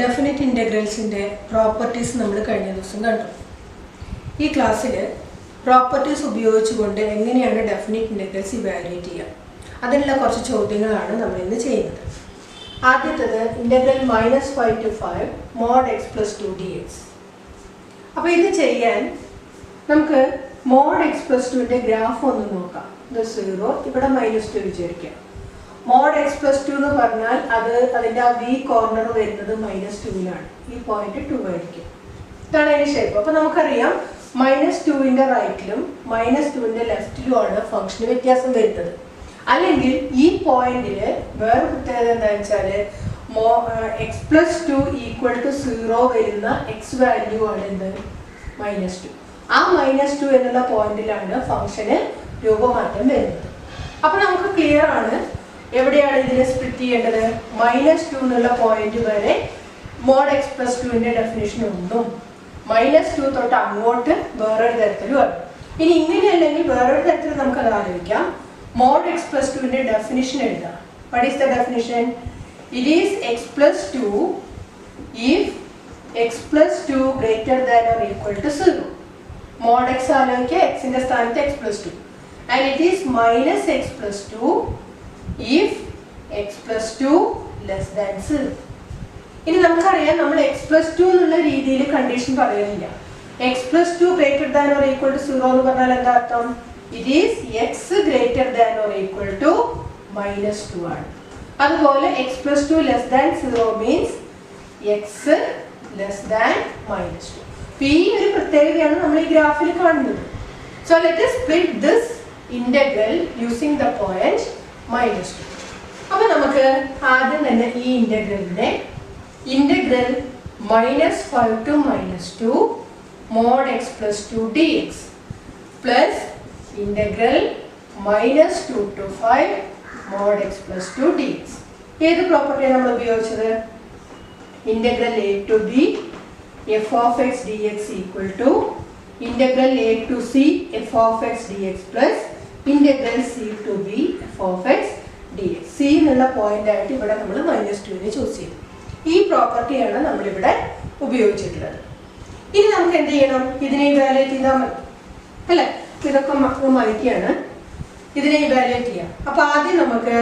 Definite ഇൻ്റഗ്രൽസിൻ്റെ properties നമ്മൾ കഴിഞ്ഞ ദിവസം കണ്ടു. ഈ ക്ലാസ്സിൽ പ്രോപ്പർട്ടീസ് ഉപയോഗിച്ചുകൊണ്ട് എങ്ങനെയാണ് ഡെഫിനിറ്റ് ഇൻ്റഗ്രൽസ് ഇവാലുവേറ്റ് ചെയ്യുക, അതിനുള്ള കുറച്ച് ചോദ്യങ്ങളാണ് നമ്മൾ ഇന്ന് ചെയ്യുന്നത്. ആദ്യത്തേത് integral -5 to 5 mod x plus 2 dx. അപ്പോൾ ഇത് ചെയ്യാൻ നമുക്ക് mod x plus 2ൻ്റെ ഗ്രാഫ് ഒന്ന് നോക്കാം. ഇത് 0, ഇവിടെ -2 വിചാരിക്കാം. mod x plus 2 എന്ന് പറഞ്ഞാൽ അതിൻ്റെ ആ വി കോർണർ വരുന്നത് -2ലാണ്. ഈ പോയിന്റ് 2 ആയിരിക്കും. ഇതാണ് അതിൻ്റെ ഷേപ്പ്. അപ്പോൾ നമുക്കറിയാം -2ൻ്റെ റൈറ്റിലും -2ൻ്റെ ലെഫ്റ്റിലുമാണ് ഫംഗ്ഷന് വ്യത്യാസം വരുന്നത്. അല്ലെങ്കിൽ ഈ പോയിന്റിൽ വേറെ പ്രത്യേകത എന്താണെന്ന് വെച്ചാൽ x+2 = 0 വരുന്ന x വാല്യൂ ആണ് എന്ത്, -2. ആ -2 എന്നുള്ള പോയിന്റിലാണ് ഫംഗ്ഷന് രൂപമാറ്റം വരുന്നത്. അപ്പോൾ നമുക്ക് ക്ലിയർ ആണ് എവിടെയാണ് ഇതിനെ സ്പ്ലിറ്റ് ചെയ്യേണ്ടത്. -2 എന്നുള്ള പോയിന്റ് വരെ mod x plus 2ൻ്റെ ഡെഫിനേഷൻ ഒന്നും, -2 തൊട്ട് അങ്ങോട്ട് വേറൊരു തരത്തിലുമാണ്. ഇനി ഇങ്ങനെ അല്ലെങ്കിൽ വേറൊരു തരത്തിൽ നമുക്കത് ആലോചിക്കാം. mod x plus 2ൻ്റെ ഡെഫിനിഷൻ എഴുതാം. What is the definition? It is x plus 2 if x plus 2 greater than or equal to 0. mod x ആലോചിക്കുക, xന്റെ സ്ഥാനത്ത് x plus 2. And it is minus x plus 2 if x plus 2 less than 0. ഇനി നമുക്കറിയാം നമ്മൾ x plus 2 എന്നുള്ള രീതിയിൽ condition പറയുന്നില്ല. x plus 2 greater than or equal to 0 എന്ന് പറഞ്ഞാൽ എന്താ അർത്ഥം? It is x greater than or equal to -2 ആണ്. അതുപോലെ x plus 2 less than 0 means x less than -2. ഈ ഒരു പ്രത്യേകതയാണ് നമ്മൾ ഈ ഗ്രാഫിൽ കാണുന്നത്. So let us split this integral using the point -2. അപ്പോൾ നമുക്ക് ആദ്യം തന്നെ ഈ ഇന്റഗ്രലിനെ integral -5 to -2 mod x plus 2 dx plus integral -2 to 5 mod x plus 2 dx. ഏത് പ്രോപ്പർട്ടിയാണ് നമ്മൾ ഉപയോഗിച്ചത്? Integral a to b f of x dx equal to integral a to c f of x dx plus integral c to b f of x dx. c എന്നുള്ള point ആയിട്ട് ഇവിടെ നമ്മൾ -2നെ choose ചെയ്തു. ഈ പ്രോപ്പർട്ടിയാണ് നമ്മളിവിടെ ഉപയോഗിച്ചിട്ടുള്ളത്. ഇനി നമുക്ക് എന്ത് ചെയ്യണം? ഇതിനെ ഇവാലുവേറ്റ് ചെയ്താൽ മതി അല്ലേ? ഇതൊക്കെ മാറ്റിയാണ് ഇതിനെ ഇവാലുവേറ്റ് ചെയ്യാം. അപ്പോൾ ആദ്യം നമുക്ക്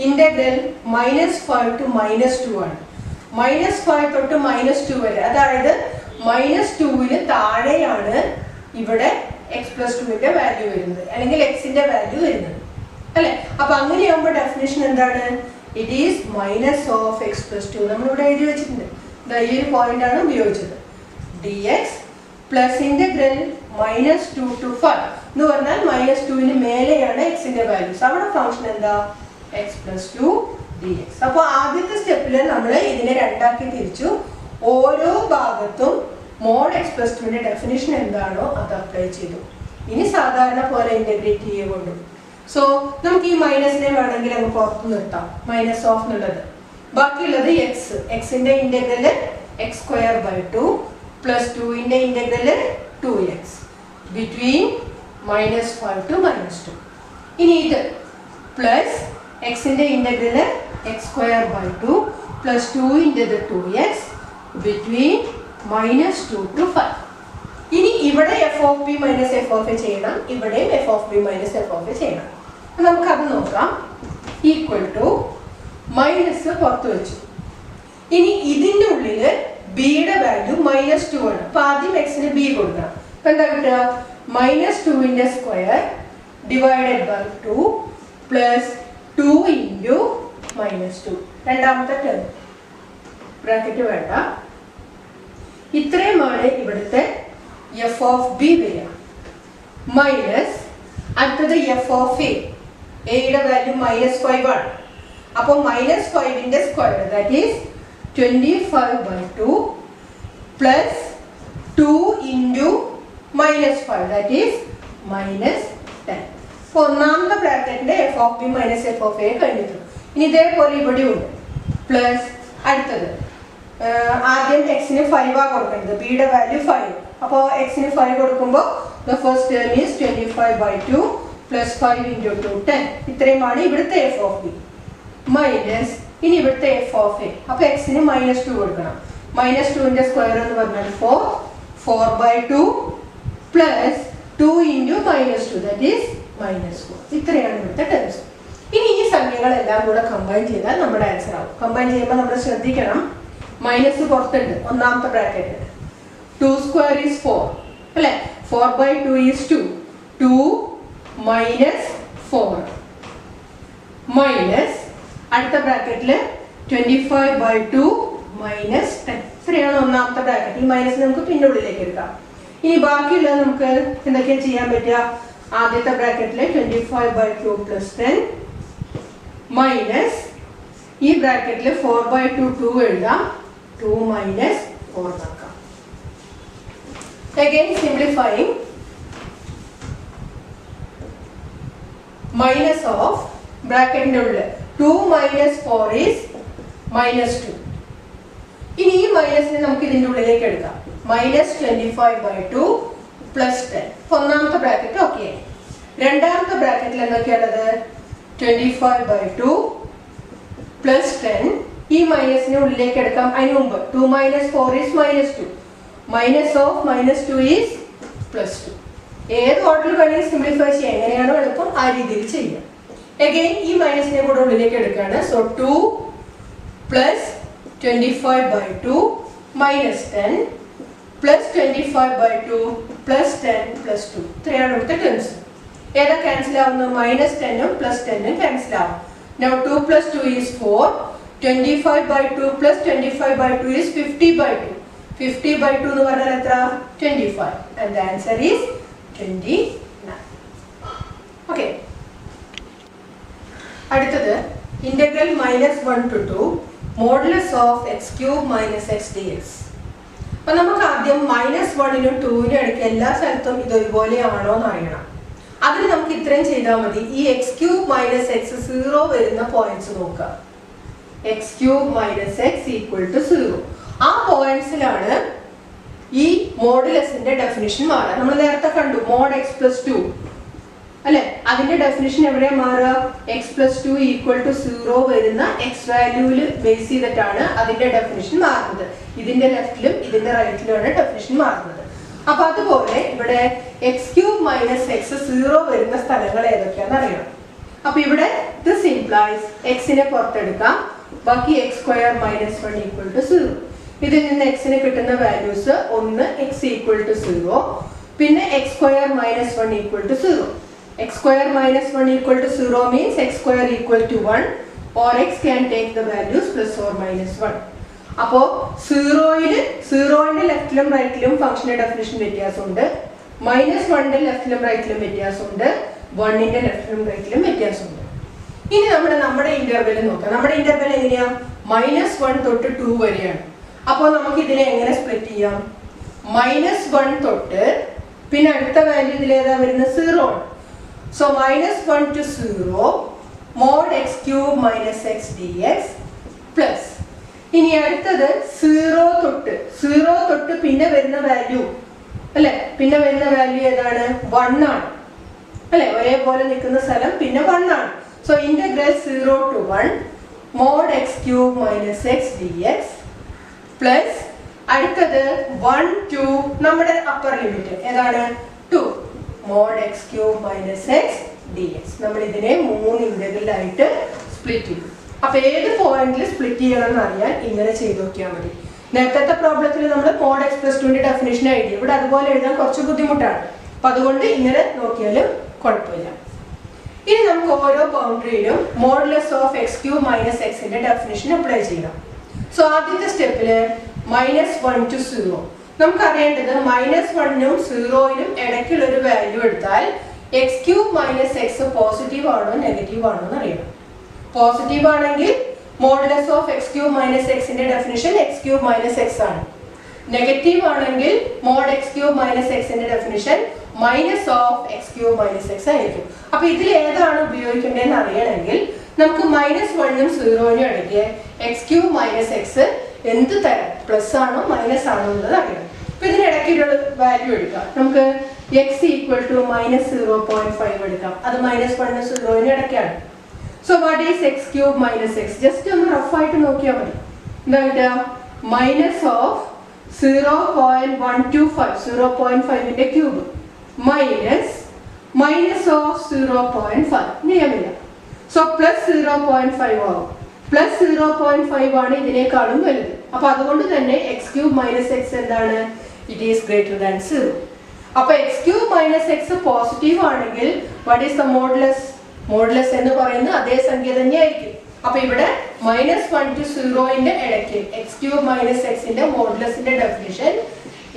ഇന്റഗ്രൽ -5 to -2 ആണ്. -5 തൊട്ട് -2 വരെ, അതായത് -2ന് താഴെയാണ് ഇവിടെ x plus 2ന്റെ വാല്യൂ വരുന്നത്, അല്ലെങ്കിൽ xന്റെ വാല്യൂ വരുന്നത് അല്ലെ? അപ്പൊ അങ്ങനെയാകുമ്പോൾ ഡെഫിനിഷൻ എന്താണ്? It is minus of x plus 2. നമ്മളിവിടെ എഴുതി വെച്ചിട്ടുണ്ട്. ഈ ഒരു പോയിന്റ് ആണ് ഉപയോഗിച്ചത്. dx പ്ലസ് ഇന്റഗ്രൽ -2 to 5 എന്ന് പറഞ്ഞാൽ -2ന് മേലെയാണ് xന്റെ വാല്യൂസ്. അവിടെ ഫംഗ്ഷൻ എന്താ? x plus 2 dx. അപ്പോൾ ആദ്യത്തെ സ്റ്റെപ്പിൽ നമ്മൾ ഇതിനെ രണ്ടാക്കി തിരിച്ചു. ഓരോ ഭാഗത്തും mod x plus 2ന്റെ ഡെഫിനിഷൻ എന്താണോ അത് അപ്ലൈ ചെയ്തു. ഇനി സാധാരണ പോലെ ഇന്റഗ്രേറ്റ് ചെയ്യുകൊണ്ടു. സോ നമുക്ക് ഈ മൈനസിനെ വേണമെങ്കിൽ അങ്ങ് പുറത്ത് നിർത്താം, മൈനസ് ഓഫ് എന്നുള്ളത്. ബാക്കിയുള്ളത് എക്സിന്റെ ഇന്റഗ്രല് x²/2 പ്ലസ് 2ന്റെ ഇന്റഗ്രല് 2x ബിറ്റ്വീൻ -5 to -2. ഇനി ഇത് പ്ലസ് എക്സിന്റെ ഇന്റഗ്രല് x²/2 പ്ലസ് 2ന്റെ 2x ബിറ്റ്വീൻ -2 to 5. ഇനി ഇവിടെ f of b minus f of a ചെയ്യണം, ഇവിടെ f of b minus f of a ചെയ്യണം. നമുക്കത് നോക്കാം. ഈക്വൽ ടു മൈനസ് പുറത്ത് വെച്ചു. ഇനി ഇതിൻ്റെ ഉള്ളിൽ ബിയുടെ വാല്യൂ -2 ആണ്. അപ്പൊ ആദ്യം എക്സിന് ബി കൊടുക്കണം. അപ്പൊ എന്താ കിട്ടുക? -2ന്റെ square divided by 2 plus 2 into -2. രണ്ടാമത്തെ ടേം ബ്രാക്കറ്റ് വേണ്ട. ഇത്രയുമാണ് ഇവിടുത്തെ f of b വരിക. മൈനസ് അടുത്തത് f of a. എയുടെ വാല്യൂ -5 ആണ്. അപ്പോൾ -5ന്റെ square that is 25/2 plus 2 into -5 that is -10. അപ്പോൾ ഒന്നാമത്തെ ബ്രാക്കറ്റിന്റെ f of b minus f of a കഴിഞ്ഞിട്ടുണ്ട്. ഇനി ഇതേപോലെ ഇവിടെയും ഉണ്ട്. പ്ലസ് അടുത്തത് ആദ്യം എക്സിന് 5 ആ കൊടുക്കേണ്ടത്, ബിയുടെ വാല്യൂ 5. അപ്പോൾ എക്സിന് 5 കൊടുക്കുമ്പോൾ the first term is 25/2 plus 5 into 2 10. ഇത്രയുമാണ് ഇവിടുത്തെ f of b. മൈനസ് ഇനി ഇവിടുത്തെ എഫ് ഓഫ് എ. അപ്പൊ എക്സിന് -2 കൊടുക്കണം. -2ന്റെ സ്ക്വയർ എന്ന് പറഞ്ഞാൽ 4. 4/2 പ്ലസ് 2 ഇൻറ്റു -2 ദാറ്റ് ഈസ് -4. ഇത്രയാണ് ഇവിടുത്തെ ടേംസ്. ഇനി ഈ സംഖ്യകളെല്ലാം കൂടെ കമ്പൈൻ ചെയ്താൽ നമ്മുടെ ആൻസർ ആവും. കമ്പൈൻ ചെയ്യുമ്പോൾ നമ്മൾ ശ്രദ്ധിക്കണം, മൈനസ് പുറത്തുണ്ട് ഒന്നാമത്തെ ബ്രാക്കറ്റ്. 2 സ്ക്വയർ ഈസ് 4 അല്ലെ. 4/2 ഈസ് 2. 2 മൈനസ് 4 മൈനസ് അടുത്ത ബ്രാക്കറ്റിൽ 25/2 മൈനസ് 10. ഇത്രയാണ് ഒന്നാമത്തെ ബ്രാക്കറ്റ്. ഈ മൈനസ് നമുക്ക് പിന്നെ ഉള്ളിലേക്ക് എടുക്കാം. ഇനി ബാക്കിയുള്ളത് നമുക്ക് എന്തൊക്കെയാണ് ചെയ്യാൻ പറ്റുക? ആദ്യത്തെ ബ്രാക്കറ്റിൽ 25/2 പ്ലസ് 10 മൈനസ് ഈ ബ്രാക്കറ്റിൽ 4/2 2 എഴുതാം. 2 മൈനസ് 4 നോക്കാം. Again simplifying, minus of ബ്രാക്കറ്റിന്റെ ഉള്ളിൽ 2 minus 4 is -2. ഇനി ഈ മൈനസിനെ നമുക്ക് ഇതിന്റെ ഉള്ളിലേക്ക് എടുക്കാം. -25/2 പ്ലസ് 10. ഒന്നാമത്തെ ബ്രാക്കറ്റ് ഓക്കെ. രണ്ടാമത്തെ ബ്രാക്കറ്റിൽ എന്തൊക്കെയാണത്? 25/2 പ്ലസ് 10. ഈ മൈനസിനെ ഉള്ളിലേക്ക് എടുക്കാം. അതിന് മുമ്പ് 2 minus 4 is -2. Minus of -2 is +2. ഏത് ഓർഡറിൽ വേണമെങ്കിൽ സിംപ്ലിഫൈ ചെയ്യാം. എങ്ങനെയാണോ എളുപ്പം ആ രീതിയിൽ ചെയ്യാം. അഗൈൻ ഈ മൈനസിനെ കൂടെ ഉള്ളിലേക്ക് എടുക്കുകയാണ്. So 2 plus 25/2 minus 10 plus 25/2 plus 10 plus 2. ഇത്രയാണ് ഇവിടുത്തെ ടേംസ്. ഏതാ ക്യാൻസൽ ആവുന്നത്? -10ഉം പ്ലസ് 10ഉം ക്യാൻസൽ ആവും. Now 2 plus 2 is 4. 25/2 plus 25/2 is 50/2. 50/2 എന്ന് പറഞ്ഞാൽ എത്ര? 25. And the answer is 29. Okay. അടുത്തത് integral -1 to 2 modulus of x³ - x dx. അപ്പൊ നമുക്ക് ആദ്യം -1നും 2നും ഇടയ്ക്ക് എല്ലാ സ്ഥലത്തും ഇത് ഒരുപോലെയാണോ എന്ന് അറിയണം. അതിന് നമുക്ക് ഇത്രയും ചെയ്താൽ മതി. ഈ x³ - x 0 വരുന്ന പോയിന്റ്സ് നോക്കുക. x³ - x = 0. ആ പോയിന്റ്സിലാണ് ഈ മോഡുലസിന്റെ ഡെഫിനിഷൻ മാറുക. നമ്മൾ നേരത്തെ കണ്ടു mod x + 2 അല്ലെ. അതിന്റെ ഡെഫിനിഷൻ എവിടെയാ മാറുക? x + 2 = 0 വരുന്ന x വാല്യൂവിൽ ബേസ് ചെയ്തിട്ടാണ് അതിന്റെ ഡെഫിനിഷൻ മാറുന്നത്. ഇതിന്റെ ലെഫ്റ്റിലും ഇതിന്റെ റൈറ്റിലുമാണ് ഡെഫിനിഷൻ മാറുന്നത്. അപ്പൊ അതുപോലെ ഇവിടെ x³ - x 0 വരുന്ന സ്ഥലങ്ങൾ ഏതൊക്കെയാണെന്ന് അറിയണം. അപ്പൊ ഇവിടെ this implies x-നെ പുറത്തെടുക്കാം. ബാക്കി x² - 1 = 0. ഇതിൽ നിന്ന് x-ന് കിട്ടുന്ന വാല്യൂസ് ഒന്ന് x = 0, പിന്നെ x² - 1 = 0. x² - 1 = 0 means x² = 1 or x can take the values +or-1. അപ്പോൾ 0ന്റെ ലെഫ്റ്റിലും റൈറ്റിലും ഫംഗ്ഷന്റെ ഡെഫിനിഷൻ വ്യത്യാസമുണ്ട്. -1ന്റെ ലെഫ്റ്റിലും റൈറ്റിലും വ്യത്യാസമുണ്ട്. 1ന്റെ ലെഫ്റ്റിലും റൈറ്റിലും വ്യത്യാസമുണ്ട്. ഇനി നമ്മുടെ ഇന്റർവെൽ നോക്കാം. നമ്മുടെ ഇന്റർവെൽ എങ്ങനെയാ? -1 തൊട്ട് 2 വരെയാണ്. അപ്പോൾ നമുക്ക് ഇതിനെ എങ്ങനെ സ്പ്ലിറ്റ് ചെയ്യാം? -1 തൊട്ട് പിന്നെ അടുത്ത വാല്യൂ ഇതിൽ ഏതാ വരുന്നത്? 0 ആണ്. So -1 to 0 mod x³ - x dx plus ഇനി അടുത്തത് 0 തൊട്ട് പിന്നെ വരുന്ന വാല്യൂ അല്ലെ. പിന്നെ വരുന്ന വാല്യൂ ഏതാണ്? 1 ആണ് അല്ലെ. ഒരേപോലെ നിൽക്കുന്ന സ്ഥലം പിന്നെ 1 ആണ്. So integral 0 to 1 mod x³ - x dx plus അടുത്തത് 1 to നമ്മുടെ അപ്പർ ലിമിറ്റ് ഏതാണ്? 2 mod x³ - x dx. നമ്മൾ ഇതിനെ 3 ഇന്റഗ്രലായിട്ട് സ്പ്ലിറ്റ് ചെയ്യും. അപ്പൊ ഏത് പോയിന്റിൽ സ്പ്ലിറ്റ് ചെയ്യണം എന്ന് അറിയാൻ ഇങ്ങനെ ചെയ്ത് നോക്കിയാൽ മതി. നേരത്തെ പ്രോബ്ലത്തിൽ നമ്മൾ mod x + 2ന്റെ ഡെഫിനിഷൻ എഴുതി. ഇവിടെ അതുപോലെ എഴുതാൻ കുറച്ച് ബുദ്ധിമുട്ടാണ്. അപ്പൊ അതുകൊണ്ട് ഇങ്ങനെ നോക്കിയാലും കുഴപ്പമില്ല. ഇനി നമുക്ക് ഓരോ ബൗണ്ടറിയിലും മോഡുലസ് ഓഫ് x³ - x ന്റെ ഡെഫിനിഷൻ അപ്ലൈ ചെയ്യണം. സോ ആദ്യത്തെ സ്റ്റെപ്പില് -1 to 0 നമുക്ക് അറിയേണ്ടത് -1നും 0നും ഇടയ്ക്കുള്ള ഒരു വാല്യൂ എടുത്താൽ x³ - x പോസിറ്റീവ് ആണോ നെഗറ്റീവ് ആണോ എന്ന് അറിയണം. പോസിറ്റീവ് ആണെങ്കിൽ മോഡുലസ് ഓഫ് x³ - x ന്റെ ഡെഫിനിഷൻ x³ - x ആണ്. നെഗറ്റീവ് ആണെങ്കിൽ mod x³ - x ന്റെ definition minus of x³ - x ആയിരിക്കും. അപ്പൊ ഇതിൽ ഏതാണ് ഉപയോഗിക്കേണ്ടതെന്ന് അറിയണമെങ്കിൽ നമുക്ക് -1നും 0നും ഇടയ്ക്ക് x³ - x എന്ത് തരം പ്ലസ് ആണോ മൈനസ് ആണോ എന്നുള്ളത് അറിയണം. അപ്പൊ ഇതിനിടയ്ക്കുള്ള വാല്യൂ എടുക്കാം. നമുക്ക് x = -0.5 എടുക്കാം. അത് -1നും 0നും ഇടയ്ക്കാണ്. So what is x cube minus x? Just ഒന്ന് റഫായിട്ട് നോക്കിയാൽ മതി. എന്താ കിട്ടുക? മൈനസ് ഓഫ് 0.125 0.5ന്റെ ക്യൂബ് മൈനസ് ഓഫ് 0.5 നിയമില്ല. സോ പ്ലസ് 0.5 ആവും. പ്ലസ് 0.5 ആണ് ഇതിനേക്കാളും വലുത്. അപ്പൊ അതുകൊണ്ട് തന്നെ എക്സ് ക്യൂബ് മൈനസ് എക്സ് എന്താണ്? It is greater than 0. അപ്പൊ x cube minus x positive ആണെങ്കിൽ what is the modulus? Modulus എന്ന് പറയുന്നത് അതേ സംഖ്യ തന്നെയായിരിക്കും. അപ്പൊ ഇവിടെ -1 to 0ന്റെ ഇടയ്ക്ക് എക്സ് ക്യൂബ് മൈനസ് എക്സിന്റെ മോഡുലസിന്റെ definition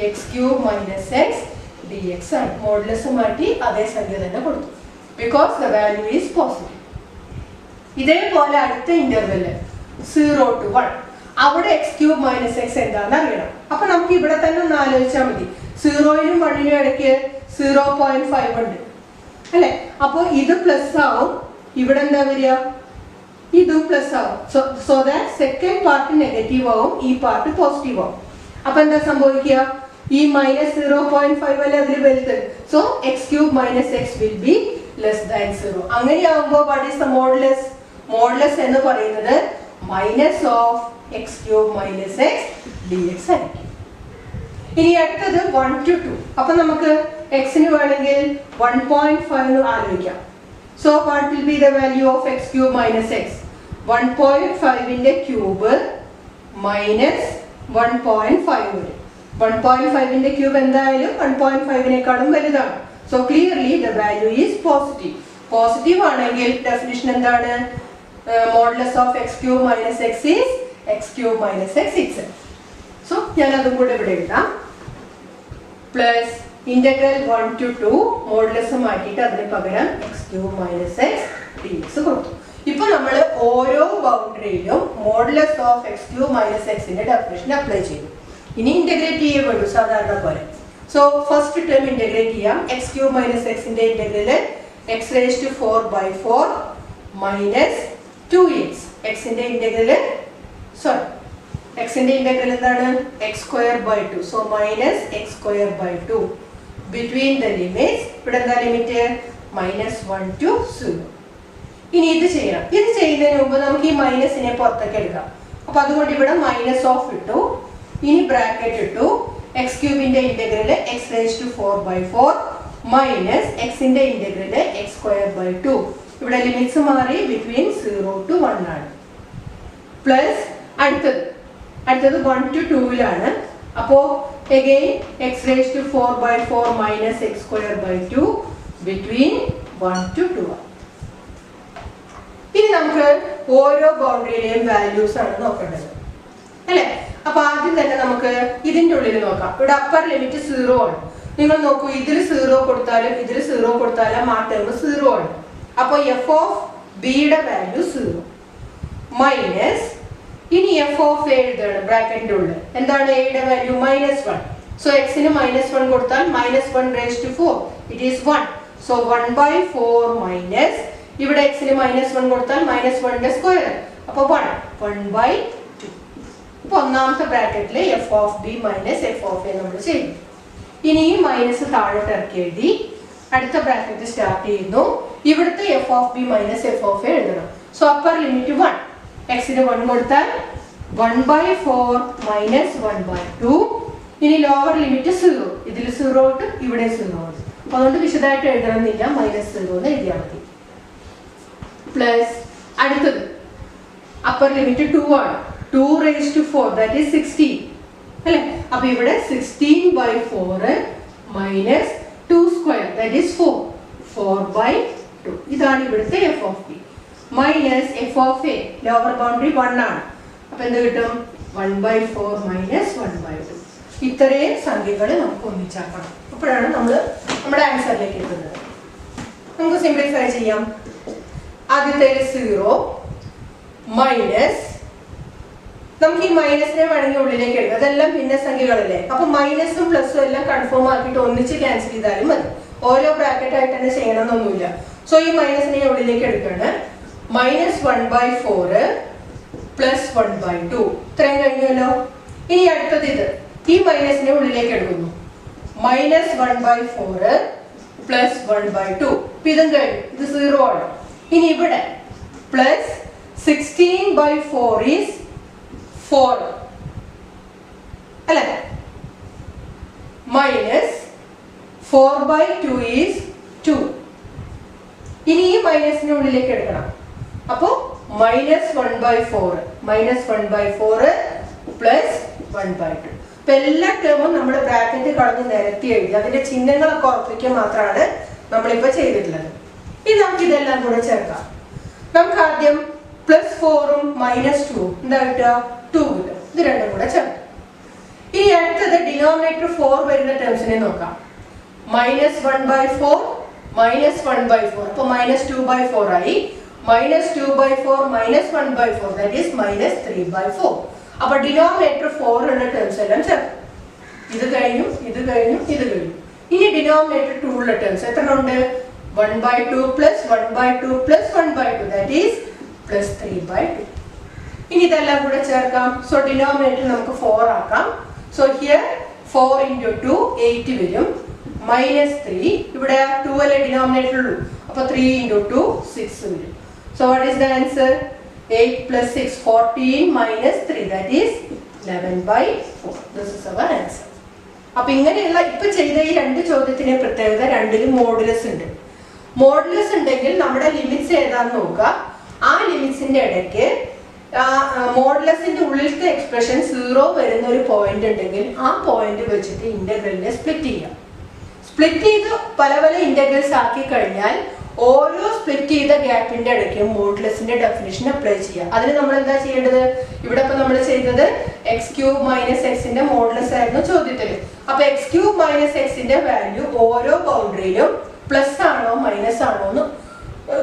x cube minus x d x ആണ്. മോഡുലസ് മാറ്റി അതേ സംഖ്യ തന്നെ കൊടുത്തു. Because the value is positive. ഇതേപോലെ അടുത്ത ഇന്റർവെല് 0 to 1 അവിടെ എക്സ് ക്യൂബ് മൈനസ് എക്സ് എന്താണെന്ന് അറിയണം. അപ്പൊ നമുക്ക് ഇവിടെ തന്നെ ഒന്ന് ആലോചിച്ചാൽ മതി. 0നും 1നും ഇടയ്ക്ക് 0.5 ഉണ്ട് അല്ലെ? അപ്പൊ ഇത് പ്ലസ് ആവും, ഇവിടെ എന്താ വരിക? ഇതും പ്ലസ് ആവും. So that second part negative ആവും, ഈ പാർട്ട് പോസിറ്റീവ് ആവും. അപ്പൊ എന്താ സംഭവിക്കുക? ഈ -0.5 അല്ലെ അതിൽ വലുത്. So x cube minus x will be less than 0. അങ്ങനെയാവുമ്പോൾ what is the modulus? Modulus എന്ന് പറയുന്നത് minus of x cube minus x d x ആയിരിക്കും. ഇനി അടുത്തത് 1 to 2. അപ്പൊ നമുക്ക് എക്സിന് വേണമെങ്കിൽ 1.5 എന്ന് ആലോചിക്കാം. So what will be the value of x cube minus x? 1.5ന്റെ ക്യൂബ് മൈനസ് 1.5 വരും. 1.5ന്റെ ക്യൂബ് എന്തായാലും 1.5നേക്കാളും വലുതാണ്. So clearly the value is positive. Positive ആണെങ്കിൽ ഡെഫിനിഷൻ എന്താണ്? Modulus of x cube minus x is x cube minus x itself. So ഞാൻ അതും കൂടെ ഇവിടെ എഴുതാം. പ്ലസ് ഇന്റഗ്രൽ 1 to 2 മോഡുലസ് മാറ്റിയിട്ട് അതിന് പകരം x cube minus x d x കൊടുത്തു. ഇപ്പൊ നമ്മൾ ഓരോ ബൗണ്ടറിയിലും modulus of x cube minus എക്സിന്റെ ഡെഫിനിഷൻ അപ്ലൈ ചെയ്തു. ഇനി ഇന്റഗ്രേറ്റ് ചെയ്യപ്പെടും സാധാരണ പോലെ. സോ ഫസ്റ്റ് ടേം ഇന്റഗ്രേറ്റ് ചെയ്യാം. എക്സ് ക്യൂബ് മൈനസ് എക്സിന്റെ integral x raise to 4/4 minus 2x. എക്സിന്റെ ഇന്റഗ്രല് എക്സിന്റെ ഇന്റഗ്രൽ എന്താണ്? x²/2. So minus x²/2 between the limits. ഇവിടെ എന്താ ലിമിറ്റ്? -1 to 0. ഇനി ഇത് ചെയ്യണം. ഇത് ചെയ്യുന്നതിന് മുമ്പ് നമുക്ക് ഈ മൈനസിനെ പുറത്തേക്ക് എടുക്കാം. അപ്പൊ അതുകൊണ്ട് ഇവിടെ മൈനസ് ഓഫ് ഇട്ടു. ഇനി ബ്രാക്കറ്റ് ഇട്ടു. എക്സ് ക്യൂബിന്റെ integral x raise to 4/4 minus എക്സിന്റെ ഇന്റഗ്രല് x²/2. ഇവിടെ ലിമിറ്റ്സ് മാറി ബിറ്റ്വീൻ 0 to 1 ആണ്. പ്ലസ് അടുത്തത് 1 to 2ലാണ്. അപ്പോ again x raised to 4/4 minus x²/2 between 1 to 2. ഇനി നമുക്ക് ഓരോ ബൗണ്ടറിയിലെയും വാല്യൂസ് ആണ് നോക്കേണ്ടത് അല്ലേ? അപ്പൊ ആദ്യം തന്നെ നമുക്ക് ഇതിന്റെ ഉള്ളിൽ നോക്കാം. ഇവിടെ അപ്പർ ലിമിറ്റ് 0 ആണ്. നിങ്ങൾ നോക്കൂ, ഇതിൽ 0 കൊടുത്താലും ഇതിൽ 0 കൊടുത്താലും ആ ടേം 0 ആണ്. അപ്പൊ f of b യുടെ വാല്യൂ 0 മൈനസ് ഇനി f of a എഴുതണം ബ്രാക്കറ്റിന്റെ ഉള്ളിൽ. എന്താണ് a യുടെ വാല്യൂ? -1. സോ x ന് -1 കൊടുത്താൽ -1 raised to 4 it is 1. So 1/4 minus ഇവിടെ x ന് -1 കൊടുത്താൽ -1ന്റെ സ്ക്വയർ. അപ്പോൾ 1/2. ഇപ്പൊ ഒന്നാമത്തെ ബ്രാക്കറ്റിൽ f of b minus f of a നമ്മൾ ചെയ്യും. ഇനി ഈ മൈനസ് താഴോട്ട് ഇറക്കി എഴുതി അടുത്ത ബ്രാക്കറ്റ് സ്റ്റാർട്ട് ചെയ്യുന്നു. ഇവിടുത്തെ f of b minus f of a എഴുതണം. So upper limit 1. x ന് 1 കൊടുത്താൽ 1/4 മൈനസ് 1/2. ഇനി ലോവർ ലിമിറ്റ് 0. ഇതിൽ 0 ഇട്ട് ഇവിടെ 0 ആണ്. അപ്പൊ അതുകൊണ്ട് വിശദമായിട്ട് എഴുതണമെന്നില്ല, -0 എന്ന് എഴുതിയാൽ മതി. പ്ലസ് അടുത്തത് അപ്പർ ലിമിറ്റ് 2 ആണ്. 2 raised to 4 that is 16 അല്ലേ? അപ്പൊ ഇവിടെ 16/4 മൈനസ് 2² that is 4/2. ഇതാണ് ഇവിടുത്തെ f of b minus f of a lower boundary 1 ആണ്. അപ്പൊ എന്ത് കിട്ടും? 1/4 മൈനസ് 1/2. ഇത്രയും സംഖ്യകൾ നമുക്ക് ഒന്നിച്ചാക്കണം. അപ്പോഴാണ് നമ്മൾ നമ്മുടെ ആൻസറിലേക്ക് എത്തുന്നത്. നമുക്ക് സിംപ്ലിഫൈ ചെയ്യാം. ആദ്യത്തെ 0 മൈനസ് നമുക്ക് ഈ മൈനസിനെ വേണമെങ്കിൽ ഉള്ളിലേക്ക് എടുക്കാം. അതെല്ലാം ഭിന്ന സംഖ്യകളല്ലേ? അപ്പൊ മൈനസും പ്ലസും എല്ലാം കൺഫേം ആക്കിയിട്ട് ഒന്നിച്ച് ക്യാൻസൽ ചെയ്താലും മതി. ഓരോ ബ്രാക്കറ്റ് ആയിട്ട് തന്നെ ചെയ്യണമെന്നൊന്നുമില്ല. സോ ഈ മൈനസിനെ ഉള്ളിലേക്ക് എടുക്കാണ്. -1/4 പ്ലസ് 1/2 ഇത്രയും കഴിഞ്ഞല്ലോ. ഇനി അടുത്തത് ഇത് ഈ മൈനസിനെ ഉള്ളിലേക്ക് എടുക്കുന്നു. -1/4 പ്ലസ് 1/2 ഇതും കഴിഞ്ഞു. ഇത് 0 ആണ്. ഇനി ഇവിടെ plus 16/4 is 4 അല്ലേ, മൈനസ് 4/2 is 2. ഇനി ഈ മൈനസിന്റെ ഉള്ളിലേക്ക് എടുക്കണം. അപ്പോൾ -1/4 പ്ലസ് 1/2. ഇപ്പൊ എല്ലാ ടേമും നമ്മൾ ബ്രാക്കറ്റ് കളഞ്ഞ് നിരത്തി എഴുതി അതിന്റെ ചിഹ്നങ്ങളൊക്കെ ഉറപ്പിക്കുക മാത്രമാണ് നമ്മളിപ്പോ ചെയ്തിട്ടുള്ളത്. ഇനി നമുക്ക് ഇതെല്ലാം കൂടെ ചേർക്കാം. നമുക്ക് ആദ്യം +4ഉം -2 എന്താ കിട്ടുക, 2 കിട്ടും. ഇത് രണ്ടും കൂടെ ചേർക്കാം. ഇനി അടുത്തത് ഡിനോമിനേറ്റർ 4 വരുന്ന ടേംസിനെ നോക്കാം. -1/4 -1/4 അപ്പൊ -2/4 ആയി. -2/4 -1/4 that is -3/4. അപ്പൊ ഡിനോമിനേറ്റർ 4 ഉള്ള ടേംസ് എല്ലാം ചേർക്കും. ഇത് കഴിഞ്ഞു. ഇനി ഡിനോമിനേറ്റർ 2 ഉള്ള ടേംസ് എത്ര ഉണ്ട്, 1/2 plus 1/2 plus 1/2 that is +3/2. ഇനി ഇതെല്ലാം കൂടെ ചേർക്കാം. സോ ഡിനോമിനേറ്റർ നമുക്ക് 4 ആക്കാം. സോ ഹിയർ 4 into 2 8 വരും, -3. ഇവിടെ 2 അല്ലേ ഡിനോമിനേറ്റർ ഉള്ളൂ, അപ്പോൾ 3 into 2 6 വരും. So what is the answer, 8 plus 6 14 minus 3 that is 11/4. This is our answer. അപ്പൊ ഇങ്ങനെയുള്ള ഇപ്പൊ ചെയ്ത ഈ രണ്ട് ചോദ്യത്തിന്റെ പ്രത്യേകത, രണ്ടിലും മോഡുലസ് ഉണ്ട്. മോഡുലസ് ഉണ്ടെങ്കിൽ നമ്മുടെ ലിമിറ്റ്സ് ഏതാന്ന് നോക്കുക. ആ ലിമിറ്റ്സിന്റെ ഇടയ്ക്ക് മോഡുലസിന്റെ ഉള്ളിലത്തെ എക്സ്പ്രഷൻ 0 വരുന്ന ഒരു പോയിന്റ് ഉണ്ടെങ്കിൽ ആ പോയിന്റ് വെച്ചിട്ട് ഇന്റഗ്രലിനെ സ്പ്ലിറ്റ് ചെയ്യാം. സ്പ്ലിറ്റ് ചെയ്ത് പല പല ഇന്റഗ്രൽസ് ആക്കി കഴിഞ്ഞാൽ ഓരോ സ്പ്ലിറ്റ് ചെയ്ത ഗ്യാപ്പിന്റെ ഇടയ്ക്ക് മോഡുലസിന്റെ ഡെഫിനിഷൻ അപ്ലൈ ചെയ്യാം. അതിന് നമ്മൾ എന്താ ചെയ്യേണ്ടത്, ഇവിടെ ഇപ്പൊ നമ്മൾ ചെയ്തത് x³ - x ന്റെ മോഡുലസ് ആയിരുന്നു ചോദ്യത്തിൽ. അപ്പൊ x³ - x ന്റെ വാല്യൂ ഓരോ ബൗണ്ടറിയിലും പ്ലസ് ആണോ മൈനസ് ആണോ എന്ന്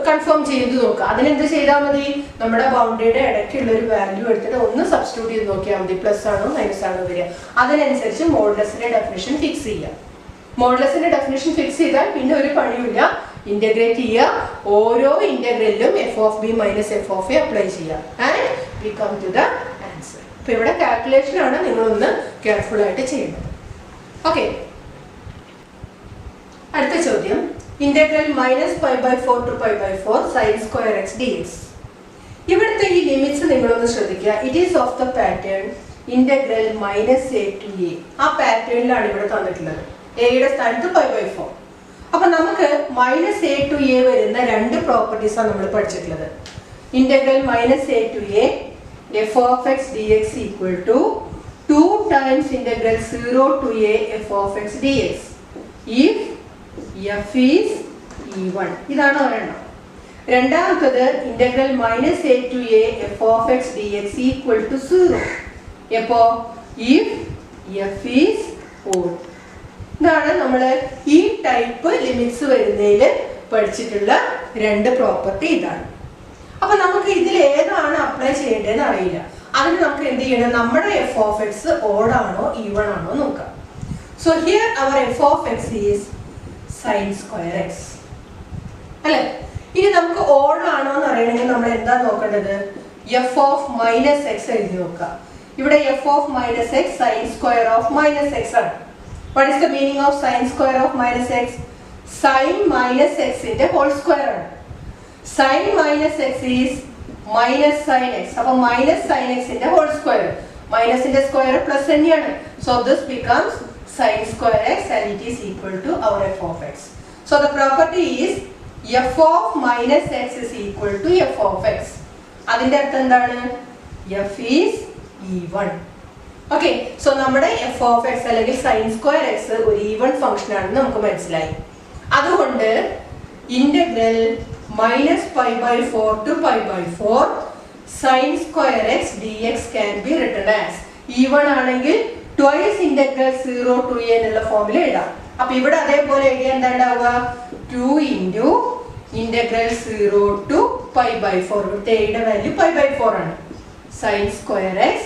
കൺഫേം ചെയ്ത് നോക്കുക. അതിനെന്ത് ചെയ്താൽ മതി, നമ്മുടെ ബൗണ്ടറിയുടെ ഇടയ്ക്കുള്ള ഒരു വാല്യൂ എടുത്തിട്ട് ഒന്ന് സബ്സ്റ്റിറ്റ്യൂട്ട് ചെയ്ത് നോക്കിയാൽ മതി, പ്ലസ് ആണോ മൈനസ് ആണോ വരിക. അതിനനുസരിച്ച് മോഡുലസിന്റെ ഡെഫിനിഷൻ ഫിക്സ് ചെയ്യുക. മോഡുലസിന്റെ ഡെഫിനിഷൻ ഫിക്സ് ചെയ്താൽ പിന്നെ ഒരു പണിയില്ല, ഇന്റഗ്രേറ്റ് ചെയ്യുക. ഓരോ ഇന്റഗ്രലിലും f(b - f) അപ്ലൈ ചെയ്യുക and we come to the answer. ഇപ്പൊ ഇവിടെ കാൽക്കുലേഷൻ ആണ്, നിങ്ങളൊന്ന് കെയർഫുൾ ആയിട്ട് ചെയ്യേണ്ടത്. ഓക്കെ, അടുത്ത ചോദ്യം, integral -π/4 to π/4 sin² x dx. ഇവിടുത്തെ ഈ ലിമിറ്റ്സ് നിങ്ങളൊന്ന് ശ്രദ്ധിക്കുക. It is of the pattern integral -a to a. ആ പാറ്റേണിലാണ് ഇവിടെ തന്നിട്ടുള്ളത്, എയുടെ സ്ഥാനത്ത് π/4. അപ്പൊ നമുക്ക് -a to a വരുന്ന രണ്ട് പ്രോപ്പർട്ടീസാണ് നമ്മൾ പഠിച്ചിട്ടുള്ളത്. Integral -a to a f(x) dx equal to 2 times integral 0 to a f(x) dx if f is even. ഇതാണ് ഒരെണ്ണം. രണ്ടാമത്തത് integral -a to a f(x) dx equal to 0 എപ്പോ if f is odd. ഇതാണ് നമ്മൾ ഈ ടൈപ്പ് ലിമിറ്റ്സ് വരുന്നതിൽ പഠിച്ചിട്ടുള്ള രണ്ട് പ്രോപ്പർട്ടി ഇതാണ്. അപ്പൊ നമുക്ക് ഇതിൽ ഏതാണ് അപ്ലൈ ചെയ്യേണ്ടതെന്ന് അറിയില്ല. അതിന് നമുക്ക് എന്ത് ചെയ്യണം, നമ്മുടെ f(x) ഓഡ് ആണോ ഈവൺ ആണോ നോക്കാം. So here our f(x) is sin² x അല്ലെ. ഇനി നമുക്ക് ഓഡ് ആണോ എന്ന് അറിയണമെങ്കിൽ നമ്മൾ എന്താ നോക്കേണ്ടത്, f(-x) എഴുതി നോക്കാം. ഇവിടെ f(-x) sin² x ആണ്. What is the meaning of sin² - x? Sin - x ന്റെ whole square ആണ്. Sin - x is -sin x. അപ്പോൾ -sin x ന്റെ whole square. മൈനസിന്റെ സ്ക്വയർ പ്ലസ് തന്നെയാണ്. So this becomes sin² x and it is equal to our f(x). So the property is f(-x) is equal to f(x). അതിന്റെ അർത്ഥം എന്താണ്, f is even. Okay, so നമ്മുടെ f(x) അല്ലെങ്കിൽ sin² x ഒരു even function ആണെന്ന് നമുക്ക് മനസ്സിലായി. അതുകൊണ്ട് integral -π/4 to π/4 sin² x dx can be written as, even ആണെങ്കിൽ twice integral 0 to a എന്നുള്ള ഫോമിൽ എഴുതാം. അപ്പൊ ഇവിടെ അതേപോലെ എഴുതിയാൽ എന്താ ഉണ്ടാവുക, 2 into integral 0 to π/4. ഇവിടുത്തെ എയുടെ വാല്യൂ π/4 ആണ്. sin² x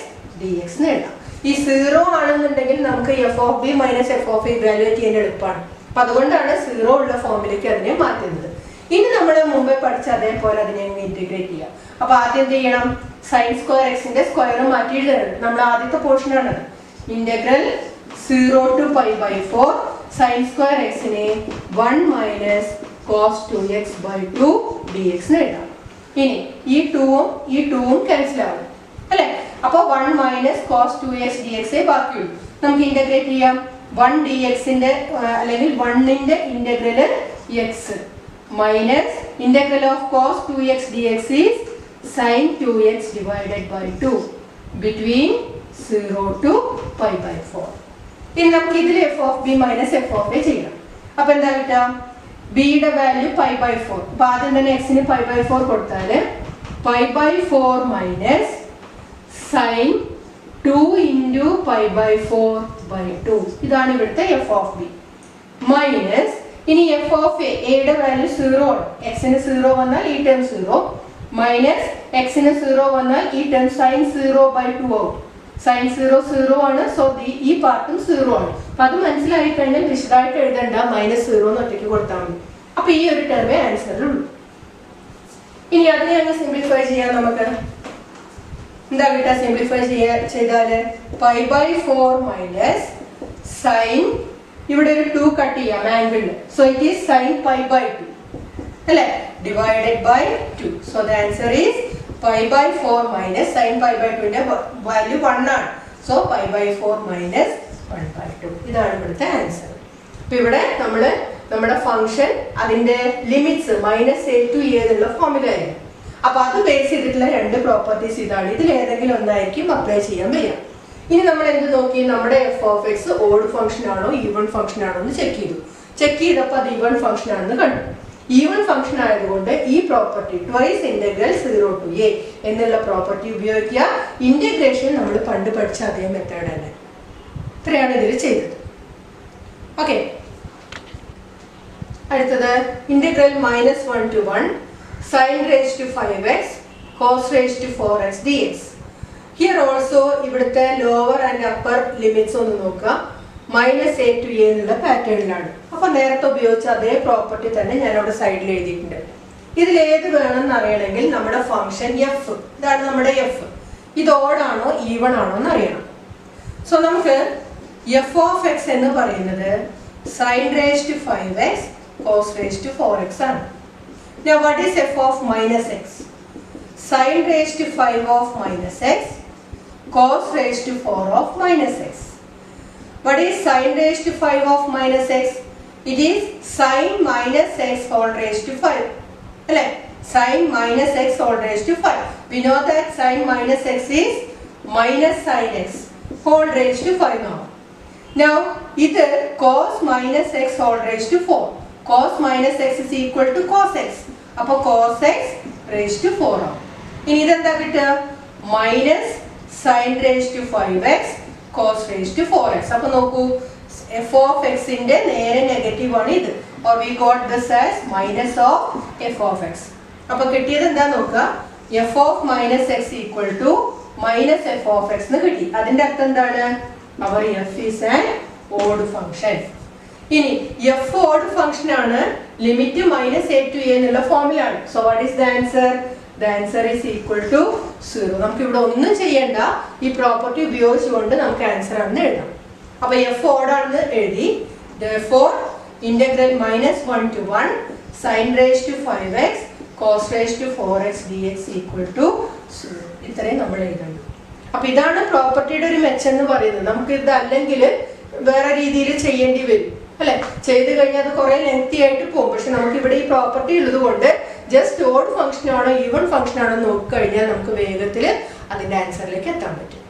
dx എന്ന് എഴുതാം. ഈ 0 ആണെന്നുണ്ടെങ്കിൽ നമുക്ക് f(b - f) ഇവാലുവേറ്റ് ചെയ്യാൻ എളുപ്പമാണ്. അപ്പൊ അതുകൊണ്ടാണ് 0 ഉള്ള ഫോമിലേക്ക് അതിനെ മാറ്റുന്നത്. ഇനി നമ്മൾ മുമ്പേ പഠിച്ച അതേപോലെ അതിനെ ഇന്റഗ്രേറ്റ് ചെയ്യാം. അപ്പൊ ആദ്യം എന്ത് ചെയ്യണം, sin² x ന്റെ സ്ക്വയർ മാറ്റി എഴുതണം. നമ്മൾ ആദ്യത്തെ പോർഷൻ ആണത്. ഇന്റഗ്രൽ 0 to π/4 sin² x നെ 1 - cos 2x/2 dx എന്ന് എഴുതാം. ഇനി ഈ 2ഉം ക്യാൻസൽ ആവും അല്ലേ? അപ്പോൾ 1 മൈനസ് കോസ് 2x dx ബാക്കിയുള്ളൂ. നമുക്ക് ഇന്റഗ്രേറ്റ് ചെയ്യാം. 1 dx അല്ലെങ്കിൽ 1ന്റെ integral x minus integral of cos 2x dx is sin 2x divided by 2 between 0 to pi/4. ഇനി നമുക്ക് ഇതിൽ f of b minus f of a ചെയ്യണം. അപ്പൊ എന്താ കിട്ടുക? b യുടെ വാല്യൂ pi/4. അപ്പൊ ആദ്യം തന്നെ x ന് pi/4 കൊടുത്താൽ pi/4 minus sin 2 into pi/4/2. ഇതാണ് ഇവിടുത്തെ f of b മൈനസ് ഇനി f of a യുടെ വാല്യൂ 0 ആണ്. x ന് 0 വന്നാൽ ഈ ടേം 0 മൈനസ് x ന് 0 വന്നാൽ ഈ ടേം sin 0/2 ആവും. sin 0 0 ആണ്. സോ ഈ പാർട്ടും 0 ആണ്. അപ്പൊ അത് മനസ്സിലായി കഴിഞ്ഞാൽ വിശദമായിട്ട് എഴുതണ്ട, -0 എന്ന് ഒറ്റയ്ക്ക് കൊടുത്താൽ മതി. അപ്പൊ ഈ ഒരു ടേമേ ആൻസറിലുള്ളൂ. ഇനി അതിനെ അങ്ങ് സിംപ്ലിഫൈ ചെയ്യാം. നമുക്ക് എന്താ കിട്ടുക? സിംപ്ലിഫൈ ചെയ്താല് pi/4 മൈനസ് സൈൻ, ഇവിടെ ഒരു 2 കട്ട് ചെയ്യാം ആംഗിളിൽ. So it is sin pi/2 അല്ലേ, divided by 2. So the answer is pi/4 minus sin pi/2 ന്റെ വാല്യൂ 1 ആണ്. സോ pi/4 മൈനസ് 1/2. ഇതാണ് ഇവിടുത്തെ ആൻസർ. അപ്പൊ ഇവിടെ നമ്മുടെ ഫംഗ്ഷൻ അതിന്റെ ലിമിറ്റ്സ് -a to a എന്നുള്ള ഫോർമുലയായിരുന്നു. അപ്പൊ അത് ബേസ് ചെയ്തിട്ടുള്ള രണ്ട് പ്രോപ്പർട്ടീസ് ഇതാണ്. ഇതിൽ ഏതെങ്കിലും ഒന്നായിരിക്കും അപ്ലൈ ചെയ്യാൻ വരിക. ഇനി നമ്മൾ എന്ത് നോക്കി? നമ്മുടെ f of x odd function ആണോ ഈവൺ ഫംഗ്ഷൻ ആണോ എന്ന് ചെക്ക് ചെയ്തു. ചെക്ക് ചെയ്തപ്പോൾ അത് ഈവൺ ഫംഗ്ഷൻ ആണെന്ന് കണ്ടു. ഈവൺ ഫംഗ്ഷൻ ആയതുകൊണ്ട് ഈ property twice integral 0 to a എന്നുള്ള പ്രോപ്പർട്ടി ഉപയോഗിക്കുക. ഇന്റഗ്രേഷൻ നമ്മൾ പണ്ട് പഠിച്ച അതേ മെത്തേഡ് തന്നെ. ഇത്രയാണ് ഇതിൽ ചെയ്തത്. ഓക്കെ, അടുത്തത് integral -1 to 1 sin raised to 5x cos raised to 4x dx. Here also ഇവിടുത്തെ ലോവർ ആൻഡ് അപ്പർ ലിമിറ്റ്സ് ഒന്ന് നോക്കുക. -a to a എന്നുള്ള പാറ്റേണിലാണ്. അപ്പൊ നേരത്തെ ഉപയോഗിച്ച അതേ പ്രോപ്പർട്ടി തന്നെ ഞാൻ അവിടെ സൈഡിൽ എഴുതിയിട്ടുണ്ട്. ഇതിൽ ഏത് വേണമെന്ന് അറിയണമെങ്കിൽ നമ്മുടെ ഫംഗ്ഷൻ f, ഇതാണ് നമ്മുടെ f, ഇത് ഓഡാണോ ഈവൺ ആണോ എന്ന് അറിയണം. സോ നമുക്ക് f of x എന്ന് പറയുന്നത് sin raised to 5x cos raised to 4x ആണ്. Now what is f of -x? Sin raised to 5 of -x cos raised to 4 of -x. What is sin raised to 5 of -x? It is sin -x whole raised to 5. Right? Sin -x whole raised to 5. We know that sin -x is minus sin x whole raised to 5 now. Now, either cos -x whole raised to 4. Cos -x is equal to cos x. അപ്പോൾ cos x raised to 4 ആണ്. ഇനി ഇതെന്താ കിട്ടുക? Minus sin raised to 5x cos raised to 4x. അപ്പോൾ നോക്കൂ, f of x ന്റെ നേരെ negative ആണ് ഇത്. or we got this as minus of f of x. അപ്പോൾ കിട്ടിയത് എന്താ നോക്കുക? f of -x equal to minus f of x എന്ന് കിട്ടി. അതിന്റെ അർത്ഥം എന്താണ്? our f is an odd function. ഇനി f odd function ആണ്, ലിമിറ്റ് -a to a എന്നുള്ള ഫോമിലാണ്. So what is the answer? The answer is equal to 0. നമുക്ക് ഇവിടെ ഒന്നും ചെയ്യണ്ട, ഈ പ്രോപ്പർട്ടി ഉപയോഗിച്ചുകൊണ്ട് നമുക്ക് ആൻസർ ആണെന്ന് എഴുതാം. അപ്പൊ f odd ആണെന്ന് എഴുതി. therefore integral -1 to 1 sin raised to 5x cos raised to 4x dx equal to 0. ഇത്രയും നമ്മൾ എഴുതണം. അപ്പൊ ഇതാണ് പ്രോപ്പർട്ടിയുടെ ഒരു മെച്ചം എന്ന് പറയുന്നത്. നമുക്ക് ഇത് അല്ലെങ്കിൽ വേറെ രീതിയിൽ ചെയ്യേണ്ടി വരും അല്ലെ, ചെയ്ത് കഴിഞ്ഞാൽ അത് കുറെ ലെങ്തി ആയിട്ട് പോകും. പക്ഷെ നമുക്ക് ഇവിടെ ഈ പ്രോപ്പർട്ടി ഉള്ളത് കൊണ്ട് ജസ്റ്റ് ഓഡ് ഫംഗ്ഷൻ ആണോ ഈവൺ ഫംഗ്ഷൻ ആണോ നോക്കി കഴിഞ്ഞാൽ നമുക്ക് വേഗത്തിൽ അതിന്റെ ആൻസറിലേക്ക് എത്താൻ പറ്റും.